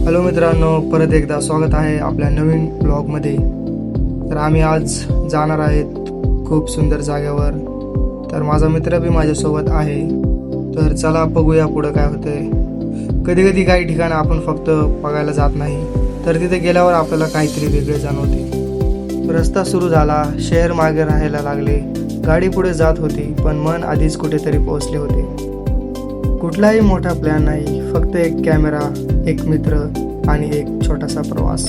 Hello मित्रांनो, परत एकदा स्वागत आहे आपल्या नवीन ब्लॉगमध्ये. तर आम्ही आज जाणार आहेत खूप सुंदर जागेवर. तर माझा मित्र बी माझ्यासोबत आहे. तर चला बघूया पुढं काय होतंय. कधी कधी काही ठिकाणं आपण फक्त बघायला जात नाही, तर तिथे गेल्यावर आपल्याला काहीतरी वेगळे जाणवते. रस्ता सुरू झाला, शहर मागे राहायला लागले. गाडी पुढे जात होती, पण मन आधीच कुठेतरी पोहोचले होते. कुठलाही मोठा प्लॅन नाही, फक्त एक कॅमेरा, एक मित्र आणि एक छोटासा प्रवास.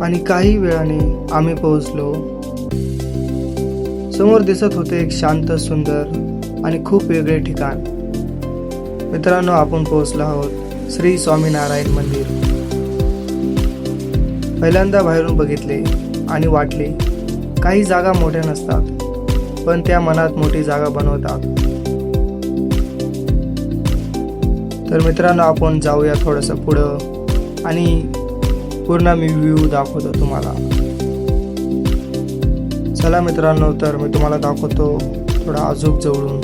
आणि काही वेळाने आम्ही पोहोचलो. समोर दिसत होते एक शांत, सुंदर आणि खूप वेगळे ठिकाण. मित्रांनो, आपण पोहोचलो आहोत श्री स्वामीनारायण मंदिर. पहिल्यांदा बाहेरून बघितले आणि वाटले काही जागा मोठ्या नसतात, पण त्या मनात मोठी जागा बनवतात. तर मित्रांनो, आपण जाऊया थोडंसं पुढं आणि पूर्ण मी व्ह्यू दाखवतो तुम्हाला. चला मित्रांनो, तर मी तुम्हाला दाखवतो थोडा अजून जवळून.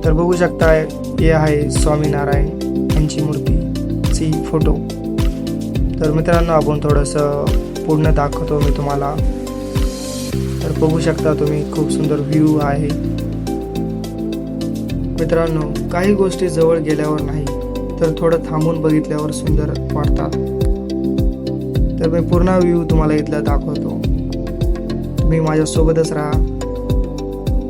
तर बघू शकताय, हे आहे स्वामीनारायण यांची मूर्तीची फोटो. तर मित्रांनो, आपण थोडंसं पूर्ण दाखवतो मी तुम्हाला. तर बघू शकता तुम्ही, खूप सुंदर व्ह्यू आहे. मित्रांनो, काही गोष्टी जवळ गेल्यावर नाही, तर थोडं थांबून बघितल्यावर सुंदर वाटतात. तर मी पूर्ण व्ह्यू तुम्हाला इथला दाखवतो. तुम्ही माझ्यासोबतच राहा.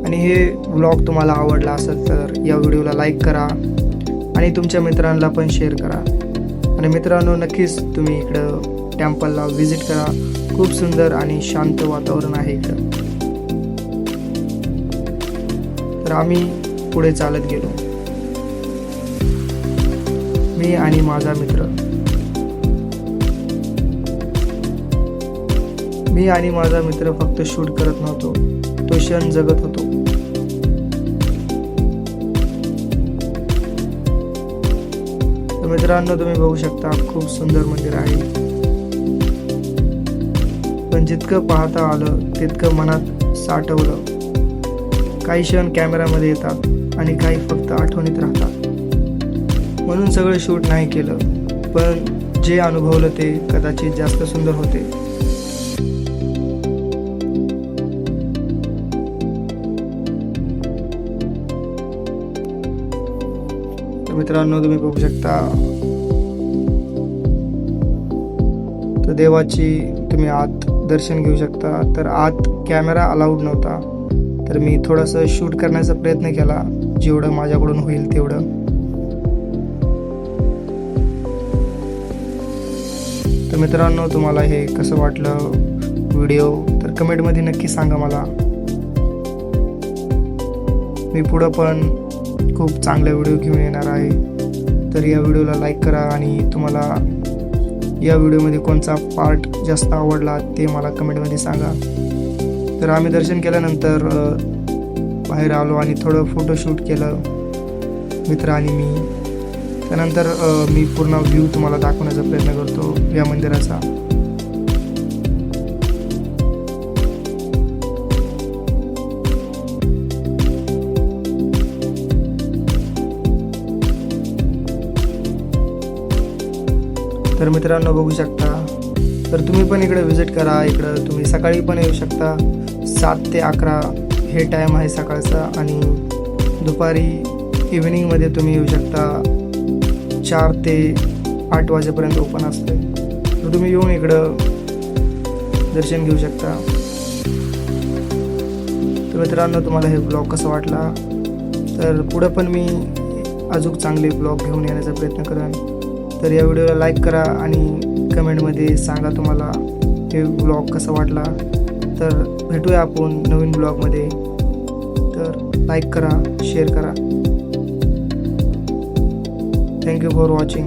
आणि हे व्लॉग तुम्हाला आवडला असेल तर या व्हिडिओला लाईक करा आणि तुमच्या मित्रांना पण शेअर करा. आणि मित्रांनो, नक्कीच तुम्ही इकडं टेम्पलला व्हिजिट करा. खूप सुंदर आणि शांत वातावरण आहे इकडं. तर आम्ही पुढे चालत गेलो, मी आणि माझा मित्र. मी आणि माझा मित्र फक्त शूट करत नव्हतो, तो क्षण जगत होतो. तर मित्रांनो, तुम्ही बघू शकता, खूप सुंदर मंदिर आहे. पण जितकं पाहता आलं तितकं मनात साठवलं. काही क्षण कॅमेरामध्ये येतात आणि काही फक्त आठवणीत राहतात. म्हणून सगळं शूट नाही केलं, पण जे अनुभवलं ते कदाचित जास्त सुंदर होते. तर मित्रांनो, तुम्ही बघू शकता, तर देवाची तुम्ही आत दर्शन घेऊ शकता. तर आत कॅमेरा अलाउड नव्हता, तर मी थोडंसं शूट करण्याचा प्रयत्न केला, जेवढं माझ्याकडून होईल तेवढं. तर मित्रांनो, तुम्हाला हे कसं वाटलं व्हिडिओ, तर कमेंटमध्ये नक्की सांगा मला. मी पुढं पण खूप चांगले व्हिडिओ घेऊन येणार आहे. तर या व्हिडिओला लाईक करा आणि तुम्हाला या व्हिडिओमध्ये कोणता पार्ट जास्त आवडला ते मला कमेंटमध्ये सांगा. तर आम्ही दर्शन केल्यानंतर बाहेर आलो आणि थोडं फोटोशूट केलं, मित्र आणि मी. त्यानंतर मी पूर्ण व्ह्यू तुम्हाला दाखवण्याचा प्रयत्न करतो या मंदिराचा. तर मित्रांनो, बघू शकता, तर तुम्ही पण इकडे व्हिजिट करा. इकडं तुम्ही सकाळी पण येऊ शकता. 7 ते 11 हे टाईम आहे सकाळचा. आणि दुपारी इव्हिनिंगमध्ये तुम्ही येऊ शकता. 4 ते 8 वाजेपर्यंत ओपन असते. तर तुम्ही येऊन इकडं दर्शन घेऊ शकता. तर मित्रांनो, तुम्हाला हे ब्लॉग कसा वाटला, तर पुढं पण मी अजून चांगले ब्लॉग घेऊन येण्याचा प्रयत्न करेन. तर या व्हिडिओला लाईक करा आणि कमेंटमध्ये सांगा तुम्हाला हे ब्लॉग कसा वाटला. तर भेटूया आपण नवीन ब्लॉगमध्ये. तर लाईक करा, शेअर करा. Thank you for watching.